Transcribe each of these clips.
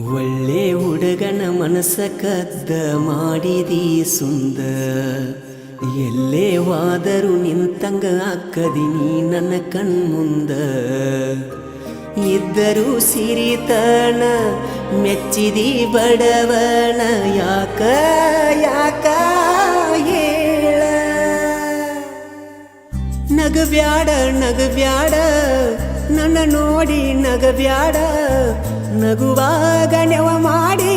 ಒಳ್ಳೆ ಹುಡುಗನ ಮನಸ್ಸ ಕದ್ದ ಮಾಡಿದಿ ಸುಂದ ಎಲ್ಲೇ ವಾದರೂ ನಿಂತಂಗ ಅಕ್ಕದಿನಿ ನನ್ನ ಕಣ್ಮುಂದ ಇದ್ದರೂ ಸಿರಿತನ ಮೆಚ್ಚಿದಿ ಬಡವನ ಯಾಕ ಯಾಕ ಹೇಳ ನಗಬ್ಯಾಡ ನಗಬ್ಯಾಡ ನನ್ನ ನೋಡಿ ನಗಬ್ಯಾಡ ನಗುವಾಗ ನೆವ ಮಾಡಿ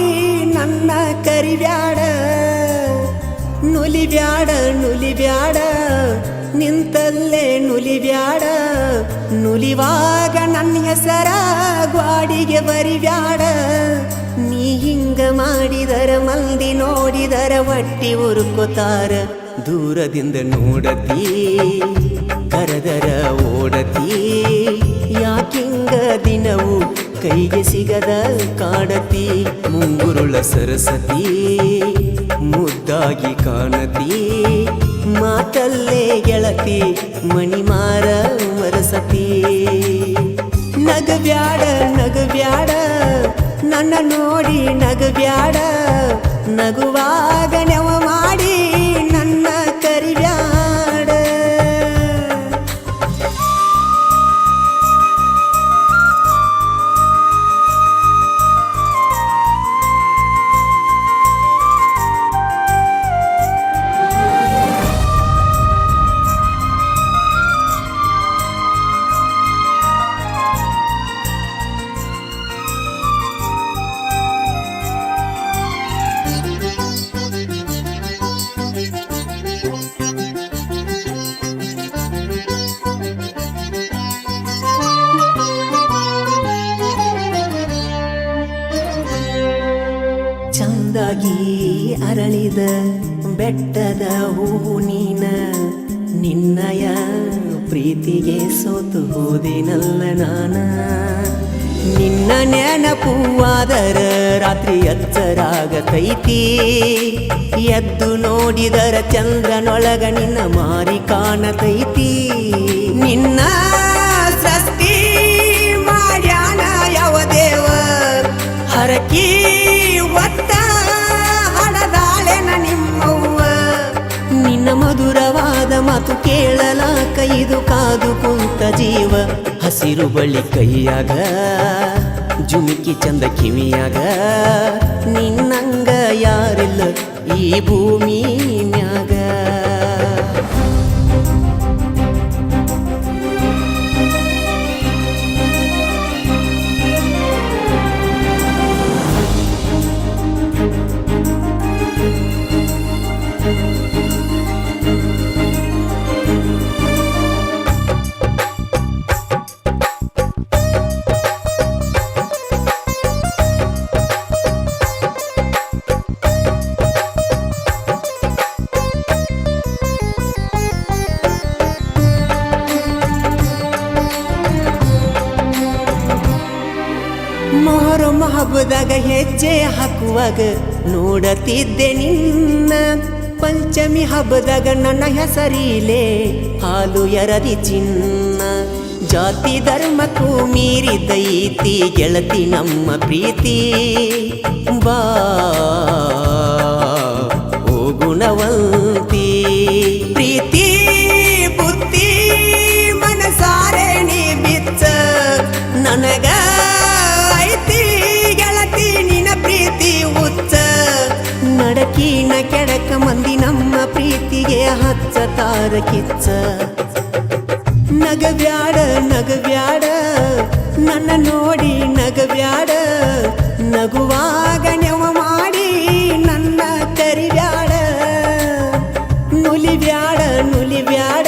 ನನ್ನ ಕರಿಬ್ಯಾಡ ನುಲಿಬ್ಯಾಡ ನುಲಿಬ್ಯಾಡ ನಿಂತಲ್ಲೇ ನುಲಿಬ್ಯಾಡ ನುಲಿವಾಗ ನನ್ನ ಹೆಸರ ಗ್ವಾಡಿಗೆ ಬರಿಬ್ಯಾಡ ನೀ ಹಿಂಗ ಮಾಡಿದರ ಮಂದಿ ನೋಡಿದರ ಒಟ್ಟಿ ಉರುಕೋತಾರ ದೂರದಿಂದ ನೋಡತಿ ಕರೆದರ ಓಡತಿ ಯಾಕಿಂಗ ದಿನವು ಕೈಗೆ ಸಿಗದ ಕಾಡತಿ ಮುಂಗುರುಳ ಸರಸತಿ ಮುದ್ದಾಗಿ ಕಾಣತಿ ಮಾತಲ್ಲೇ ಗೆಳತಿ ಮಣಿಮಾರ ಮರಸತಿ ನಗಬ್ಯಾಡ ನಗಬ್ಯಾಡ ನನ್ನ ನೋಡಿ ನಗಬ್ಯಾಡ ನಗುವಾಗ ನೆವ ಮಾಡಿ ನನ್ನ ಕರಿಬ್ಯಾಡ ಚಂದಾಗಿ ಅರಳಿದ ಬೆಟ್ಟದ ಹೂವು ನೀನ ನಿನ್ನಯ ಪ್ರೀತಿಗೆ ಸೋತು ಹೋದಿನಲ್ಲ ನಾನ ನಿನ್ನ ನೆನಪುವಾದರ ರಾತ್ರಿ ಎಚ್ಚರಾಗತೈತಿ ಎದ್ದು ನೋಡಿದರ ಚಂದ್ರನೊಳಗ ನಿನ್ನ ಮಾರಿ ಕಾಣತೈತಿ ನಿನ್ನ ಸೃಷ್ಟಿ ಮಾಡ್ಯಾನ ಯಾವ ದೇವ ಹರಕಿ ಒತ್ತ ಹಡದಾಳೆನ ನಿಮ್ಮವ್ವ ನಿನ್ನ ಮಧುರವಾದ ಮಾತು ಕೇಳಲಾಕ ಇದು ಕಾದು ಕುಂತ ಜೀವ ಹಸಿರು ಬಳಿ ಕೈಯಾಗ ಜುಮಿಕಿ ಚಂದ ಕಿವಿಯಾಗ ನಿನ್ನಂಗ ಯಾರಿಲ್ಲ ಈ ಭೂಮಿ ಮ್ಯಾಗ ಮೊಹರಂ ಹಬ್ಬದಾಗ ಹೆಜ್ಜೆ ಹಾಕುವಾಗ ನೋಡತಿದ್ದೆ ನಿನ್ನ ಪಂಚಮಿ ಹಬ್ಬದಾಗ ನನ್ನ ಹೆಸರಿಲೆ ಹಾಲು ಎರದಿ ಚಿನ್ನ ಜಾತಿ ಧರ್ಮಕ್ಕೂ ಮೀರಿದೈತಿ ಗೆಳತಿ ನಮ್ಮ ಪ್ರೀತಿ ಬಾ ಓ ಗುಣವಂತಿ ಪ್ರೀತಿ ಬುದ್ಧಿ ಮನಸಾರೆ ನೀ ಬಿಚ್ಚ ನನಗ ನಡಕಿನ ಕೆಡಕ ಮಂದಿ ನಮ್ಮ ಪ್ರೀತಿಗೆ ಹಚ್ಚತಾರ ಕಿಚ್ಚ ನಗಬ್ಯಾಡ ನಗಬ್ಯಾಡ ನನ್ನ ನೋಡಿ ನಗಬ್ಯಾಡ ನಗುವಾಗ ನೆವ ಮಾಡಿ ನನ್ನ ಕರಿಬ್ಯಾಡ ನುಲಿಬ್ಯಾಡ ನುಲಿಬ್ಯಾಡ